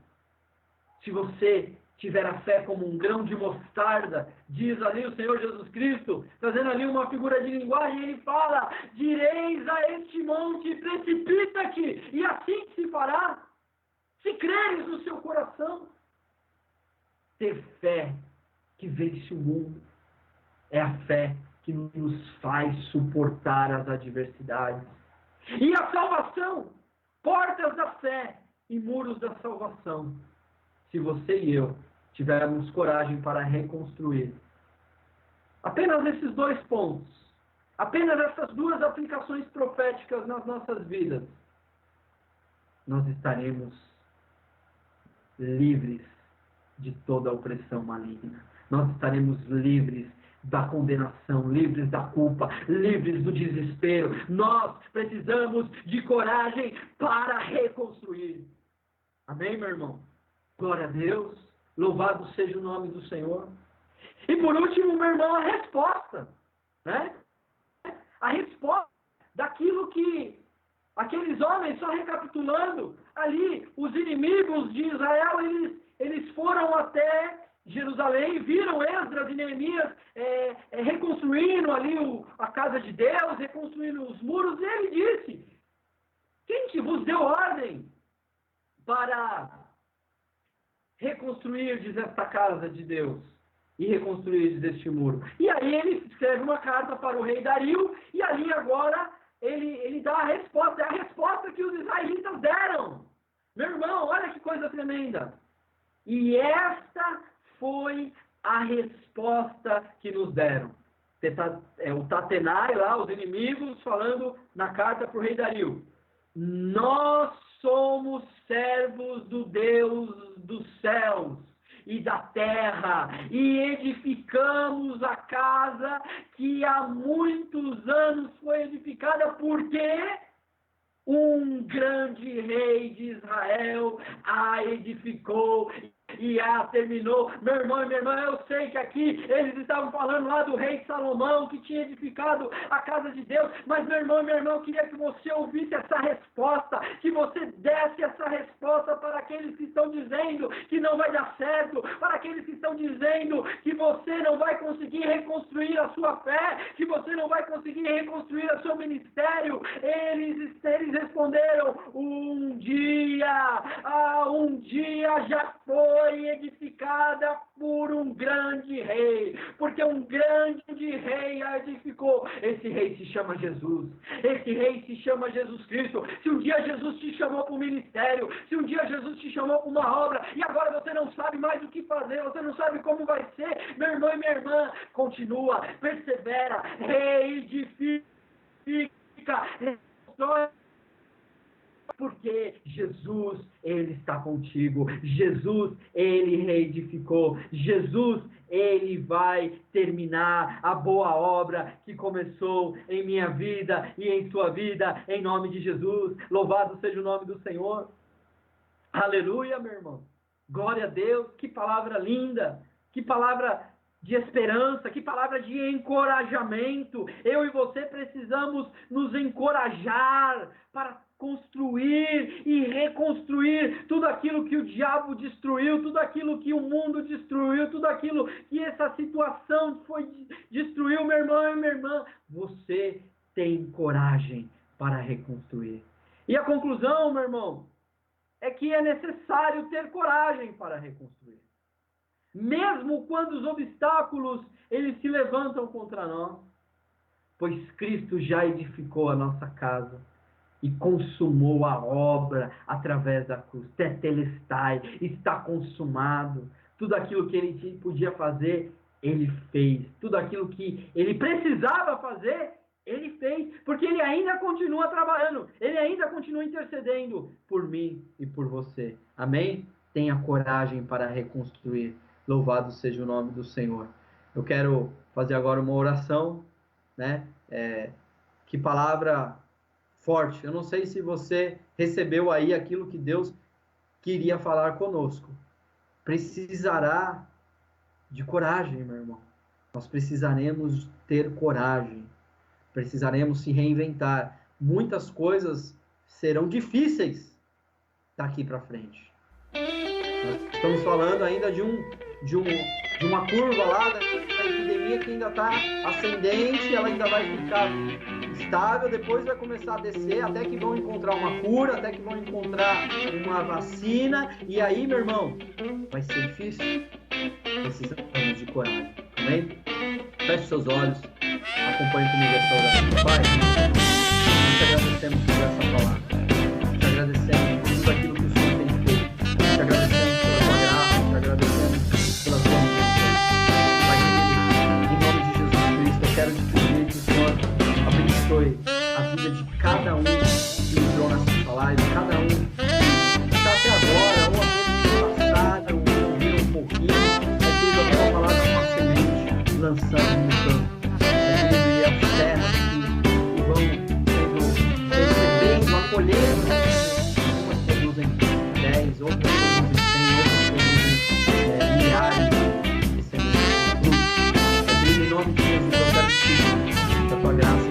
Se você tiver a fé como um grão de mostarda, diz ali o Senhor Jesus Cristo, trazendo ali uma figura de linguagem, ele fala: direis a este monte, precipita-te, e assim se fará, se creres no seu coração. Ter fé que vence o mundo é a fé que nos faz suportar as adversidades. E a salvação, portas da fé e muros da salvação. Se você e eu tivermos coragem para reconstruir apenas esses dois pontos, apenas essas duas aplicações proféticas nas nossas vidas, nós estaremos livres de toda a opressão maligna. Nós estaremos livres da condenação, livres da culpa, livres do desespero. Nós precisamos de coragem para reconstruir. Amém, meu irmão? Glória a Deus. Louvado seja o nome do Senhor. E por último, meu irmão, a resposta. Né? A resposta daquilo que aqueles homens, só recapitulando, ali, os inimigos de Israel, eles foram até Jerusalém, viram Esdras e Neemias reconstruindo ali a casa de Deus, reconstruindo os muros, e ele disse: quem que vos deu ordem para reconstruir esta casa de Deus e reconstruir este muro? E aí ele escreve uma carta para o rei Dario, e ali agora ele dá a resposta, é a resposta que os israelitas deram. Meu irmão, olha que coisa tremenda. E esta foi a resposta que nos deram. O Tatenai lá, os inimigos, falando na carta para o rei Dario: nós somos servos do Deus dos céus e da terra, e edificamos a casa que há muitos anos foi edificada, porque um grande rei de Israel a edificou, E terminou. Meu irmão e minha irmã, eu sei que aqui eles estavam falando lá do rei Salomão, que tinha edificado a casa de Deus, mas meu irmão e minha irmã, eu queria que você ouvisse essa resposta, que você desse essa resposta para aqueles que estão dizendo que não vai dar certo, para aqueles que estão dizendo que você não vai conseguir reconstruir a sua fé, que você não vai conseguir reconstruir o seu ministério. Eles responderam: um dia já foi edificada por um grande rei, porque um grande rei a edificou. Esse rei se chama Jesus, esse rei se chama Jesus Cristo. Se um dia Jesus te chamou para o ministério, se um dia Jesus te chamou para uma obra, e agora você não sabe mais o que fazer, você não sabe como vai ser, meu irmão e minha irmã, continua, persevera, reedifica, reconstrói, porque Jesus, Ele está contigo. Jesus, Ele reedificou. Jesus, Ele vai terminar a boa obra que começou em minha vida e em sua vida, em nome de Jesus. Louvado seja o nome do Senhor. Aleluia, meu irmão. Glória a Deus. Que palavra linda. Que palavra de esperança, que palavra de encorajamento. Eu e você precisamos nos encorajar para construir e reconstruir tudo aquilo que o diabo destruiu, tudo aquilo que o mundo destruiu, tudo aquilo que essa situação destruiu, meu irmão e minha irmã. Você tem coragem para reconstruir. E a conclusão, meu irmão, é que é necessário ter coragem para reconstruir. Mesmo quando os obstáculos eles se levantam contra nós, pois Cristo já edificou a nossa casa e consumou a obra através da cruz. Tetelestai, está consumado. Tudo aquilo que ele podia fazer, ele fez. Tudo aquilo que ele precisava fazer, ele fez. Porque ele ainda continua trabalhando, ele ainda continua intercedendo por mim e por você. Amém? Tenha coragem para reconstruir. Louvado seja o nome do Senhor. Eu quero fazer agora uma oração, né? Que palavra forte. Eu não sei se você recebeu aí aquilo que Deus queria falar conosco. Precisará de coragem, meu irmão. Nós precisaremos ter coragem. Precisaremos se reinventar. Muitas coisas serão difíceis daqui para frente. Nós estamos falando ainda de uma curva lá da epidemia que ainda está ascendente, ela ainda vai ficar estável, depois vai começar a descer, até que vão encontrar uma cura, até que vão encontrar uma vacina, e aí, meu irmão, vai ser difícil. Precisamos de coragem, amém? Feche seus olhos, acompanhe comigo essa oração. Pai, nós te agradecemos por essa palavra, te agradecemos por tudo aquilo que o Senhor tem feito, te agradecemos pela tua graça, te agradecemos pela tua misericórdia. Pai querido, em nome de Jesus Cristo, eu quero te pedir que o Senhor abençoe a vida de cada um que entrou nessa live, cada um que está até agora, ou aqueles que passaram, ou ouviram um pouquinho, é que a tua palavra é uma semente lançando no campo. É querido, e as terras que vão recebendo, acolhendo, umas produzem 10, outras produzem 100, outras produzem milhares de sementes de frutos. É querido, em nome de Jesus, eu quero te pedir da tua graça,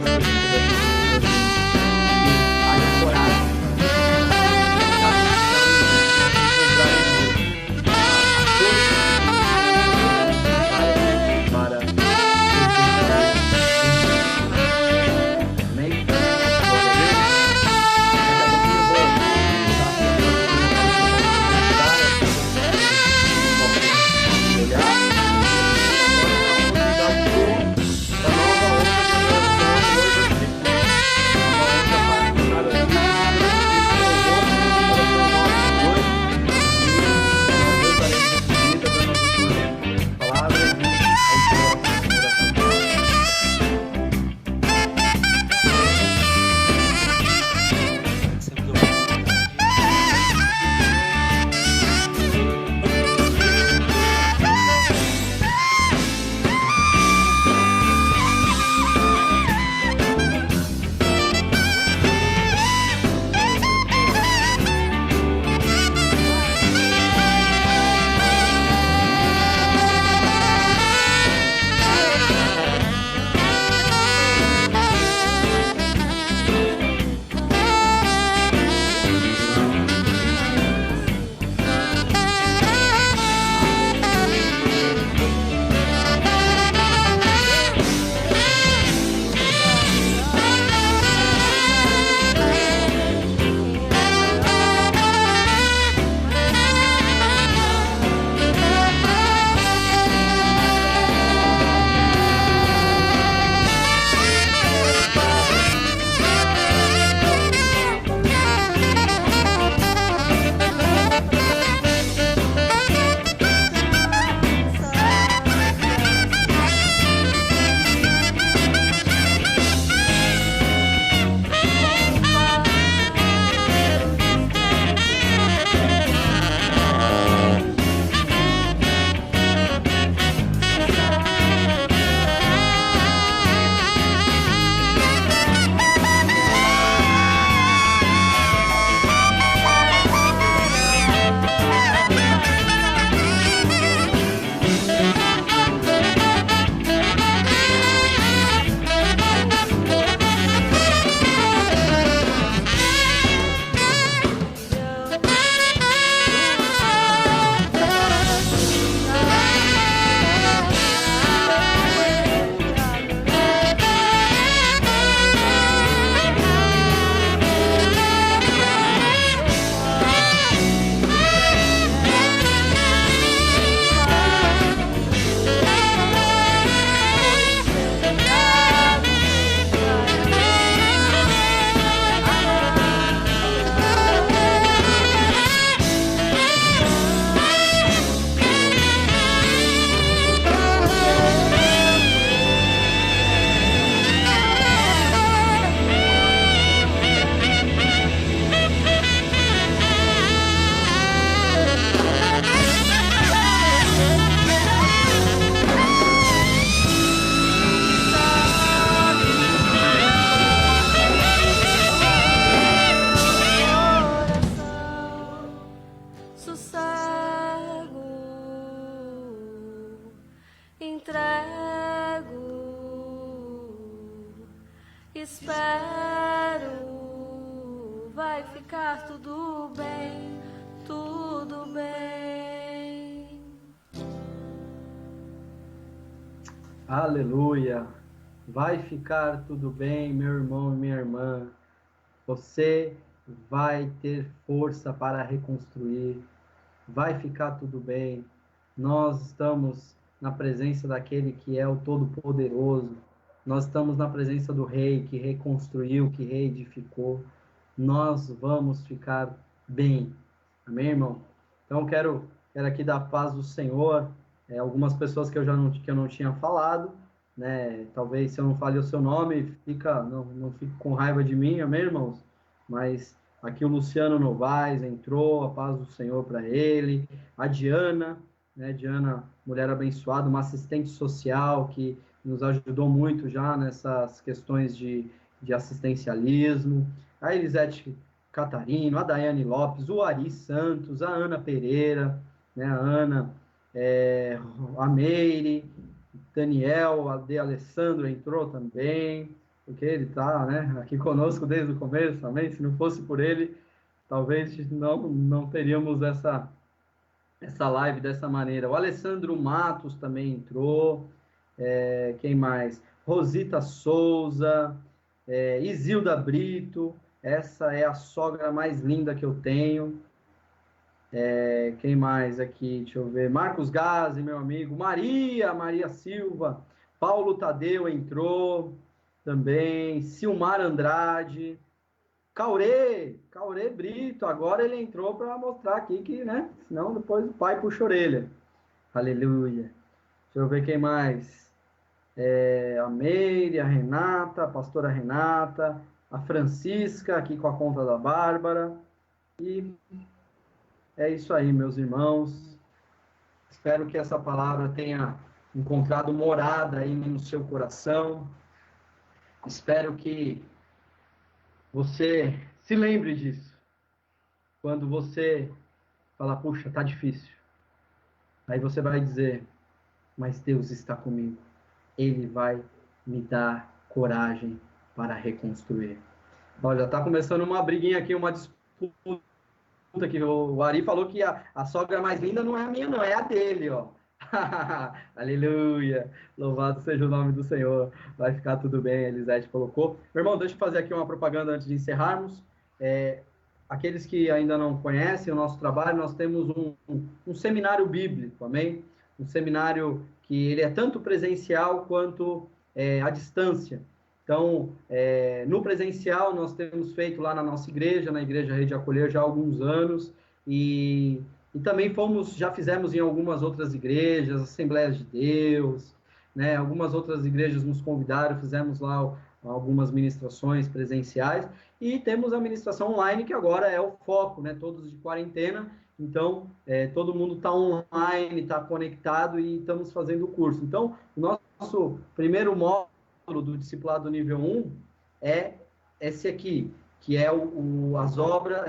haja coragem para espero, vai ficar tudo bem, tudo bem. Aleluia! Vai ficar tudo bem, meu irmão e minha irmã. Você vai ter força para reconstruir. Vai ficar tudo bem. Nós estamos na presença daquele que é o Todo-Poderoso. Nós estamos na presença do Rei que reconstruiu, que reedificou. Nós vamos ficar bem. Amém, irmão? Então, quero aqui dar paz do Senhor. Algumas pessoas que eu não tinha falado, né? Talvez se eu não fale o seu nome, não fique com raiva de mim, amém, irmãos? Mas aqui o Luciano Novaes entrou, a paz do Senhor para ele. A Diana, né? Diana, mulher abençoada, uma assistente social que nos ajudou muito já nessas questões de assistencialismo. A Elisete Catarino, a Daiane Lopes, o Ari Santos, a Ana Pereira, né? A Ana, a Meire, Daniel, a De Alessandro entrou também, porque ele está, né, aqui conosco desde o começo, amém? Se não fosse por ele, talvez não teríamos essa live dessa maneira. O Alessandro Matos também entrou. Quem mais? Rosita Souza, Isilda Brito, essa é a sogra mais linda que eu tenho. Quem mais aqui? Deixa eu ver. Marcos Gazi, meu amigo. Maria Silva. Paulo Tadeu entrou também. Silmar Andrade. Caurê Brito. Agora ele entrou para mostrar aqui que, né? Senão depois o pai puxa a orelha. Aleluia. Deixa eu ver quem mais. A Meire, a Renata, a pastora Renata, a Francisca, aqui com a conta da Bárbara. E é isso aí, meus irmãos. Espero que essa palavra tenha encontrado morada aí no seu coração. Espero que você se lembre disso. Quando você falar, puxa, tá difícil. Aí você vai dizer, mas Deus está comigo. Ele vai me dar coragem para reconstruir. Olha, já tá começando uma briguinha aqui, uma disputa que o Ari falou que a sogra mais linda não é a minha, não, é a dele, ó. Aleluia! Louvado seja o nome do Senhor. Vai ficar tudo bem, a Elisete colocou. Meu irmão, deixa eu fazer aqui uma propaganda antes de encerrarmos. Aqueles que ainda não conhecem o nosso trabalho, nós temos um seminário bíblico, amém? Um seminário que ele é tanto presencial quanto à distância. Então, no presencial, nós temos feito lá na nossa igreja, na Igreja Rede Acolher, já há alguns anos, e também já fizemos em algumas outras igrejas, Assembleias de Deus, né? Algumas outras igrejas nos convidaram, fizemos lá algumas ministrações presenciais, e temos a ministração online, que agora é o foco, né? Todos de quarentena, então todo mundo está online, está conectado e estamos fazendo o curso. Então, o nosso primeiro módulo do Discipulado Nível 1 é esse aqui, que é as obras,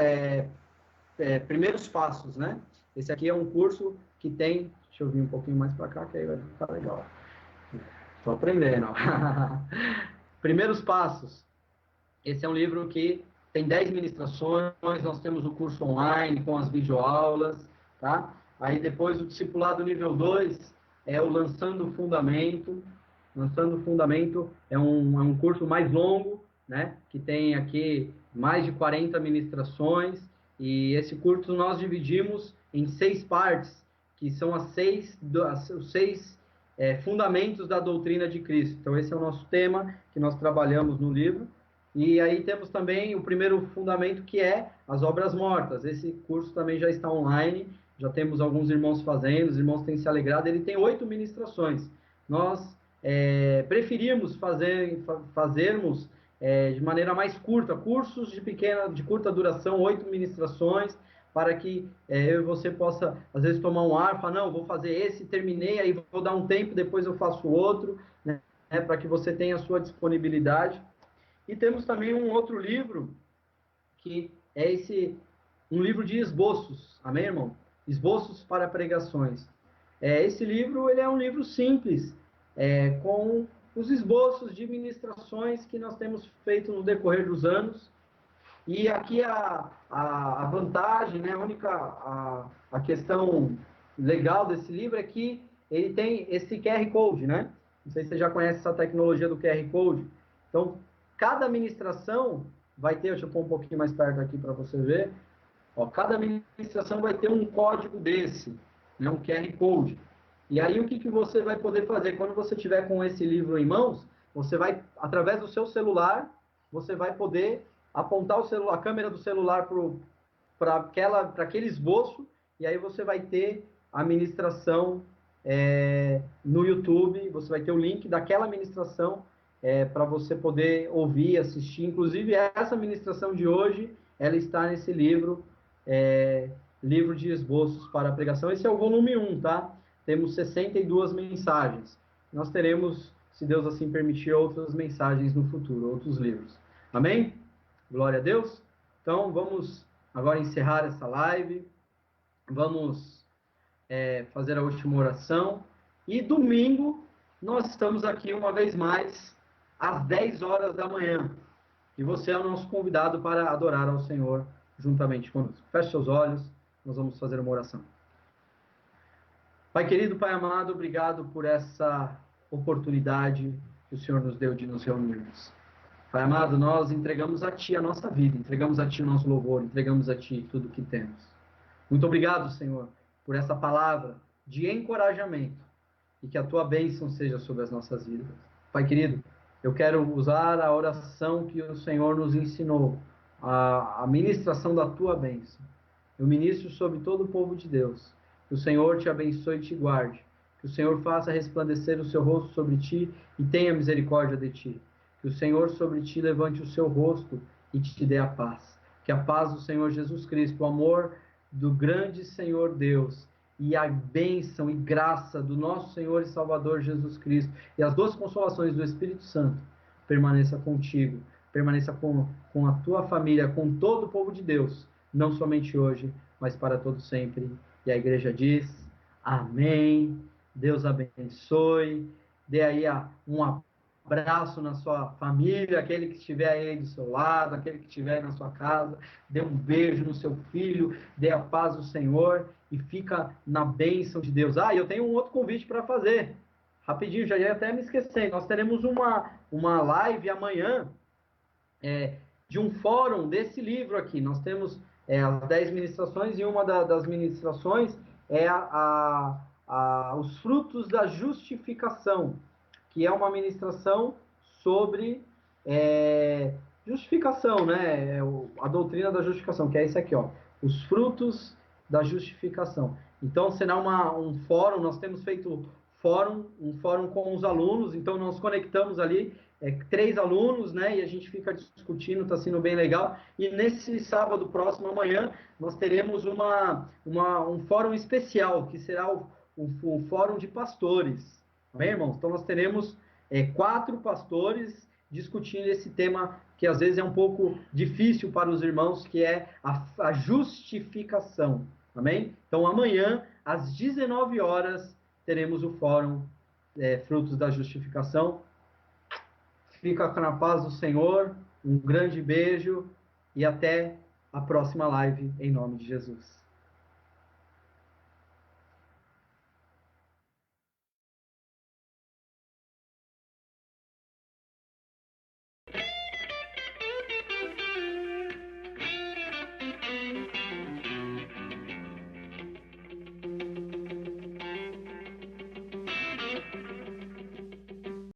primeiros passos, né? Esse aqui é um curso que tem, deixa eu vir um pouquinho mais para cá, que aí vai ficar legal. Estou aprendendo. Primeiros passos. Esse é um livro que tem 10 ministrações, nós temos o curso online com as videoaulas, tá? Aí depois o discipulado nível 2 é o Lançando o Fundamento. Lançando o Fundamento é um curso mais longo, né? Que tem aqui mais de 40 ministrações, e esse curso nós dividimos em 6 partes, que são os 6 fundamentos da doutrina de Cristo. Então esse é o nosso tema que nós trabalhamos no livro. E aí temos também o primeiro fundamento, que é as obras mortas. Esse curso também já está online, já temos alguns irmãos fazendo, os irmãos têm se alegrado. Ele tem 8 ministrações. Nós preferimos fazermos de maneira mais curta, cursos de curta duração, 8 ministrações, para que eu e você possa, às vezes, tomar um ar, falar, não, vou fazer esse, terminei, aí vou dar um tempo, depois eu faço outro, né, para que você tenha a sua disponibilidade. E temos também um outro livro, que é um livro de esboços, amém, irmão? Esboços para pregações. Esse livro, ele é um livro simples, com os esboços de ministrações que nós temos feito no decorrer dos anos. E aqui a vantagem, né, a questão legal desse livro é que ele tem esse QR Code, né? Não sei se você já conhece essa tecnologia do QR Code. Então, cada ministração vai ter, deixa eu pôr um pouquinho mais perto aqui para você ver. Ó, cada ministração vai ter um código desse, né, um QR Code. E aí, o que você vai poder fazer? Quando você tiver com esse livro em mãos, você vai, através do seu celular, você vai poder apontar a câmera do celular para aquele esboço, e aí você vai ter a ministração no YouTube, você vai ter o link daquela ministração para você poder ouvir, assistir. Inclusive, essa ministração de hoje, ela está nesse livro, Livro de Esboços para a Pregação. Esse é o volume 1, tá? Temos 62 mensagens. Nós teremos, se Deus assim permitir, outras mensagens no futuro, outros livros. Amém? Glória a Deus. Então, vamos agora encerrar essa live. Vamos fazer a última oração. E domingo, nós estamos aqui uma vez mais, às 10 horas da manhã. E você é o nosso convidado para adorar ao Senhor juntamente conosco. Feche seus olhos, nós vamos fazer uma oração. Pai querido, Pai amado, obrigado por essa oportunidade que o Senhor nos deu de nos reunirmos. Pai amado, nós entregamos a Ti a nossa vida, entregamos a Ti o nosso louvor, entregamos a Ti tudo o que temos. Muito obrigado, Senhor, por essa palavra de encorajamento e que a Tua bênção seja sobre as nossas vidas. Pai querido, eu quero usar a oração que o Senhor nos ensinou, a ministração da Tua bênção. Eu ministro sobre todo o povo de Deus. Que o Senhor te abençoe e te guarde. Que o Senhor faça resplandecer o seu rosto sobre ti e tenha misericórdia de ti. Que o Senhor sobre ti levante o seu rosto e te dê a paz. Que a paz do Senhor Jesus Cristo, o amor do grande Senhor Deus e a bênção e graça do nosso Senhor e Salvador Jesus Cristo e as duas consolações do Espírito Santo permaneça contigo, permaneça com a tua família, com todo o povo de Deus, não somente hoje, mas para todo sempre. E a igreja diz, amém, Deus abençoe, dê aí um abraço na sua família, aquele que estiver aí do seu lado, aquele que estiver aí na sua casa, dê um beijo no seu filho, dê a paz do Senhor e fica na bênção de Deus. Ah, e eu tenho um outro convite para fazer, rapidinho, já ia até me esquecendo, nós teremos uma live amanhã, de um fórum desse livro aqui, nós temos as 10 ministrações, e uma das ministrações é os frutos da justificação, que é uma ministração sobre justificação, né? A doutrina da justificação, que é isso aqui, ó, os frutos da justificação. Então, será um fórum, nós temos feito um fórum com os alunos, então nós conectamos ali 3 alunos, né, e a gente fica discutindo, está sendo bem legal, e nesse sábado próximo, amanhã, nós teremos um fórum especial, que será o fórum de pastores, tá bem, irmãos? Então nós teremos 4 pastores discutindo esse tema, que às vezes é um pouco difícil para os irmãos, que é a justificação, amém? Então amanhã, às 19 horas, teremos o fórum Frutos da Justificação. Fica na paz do Senhor, um grande beijo e até a próxima live, em nome de Jesus.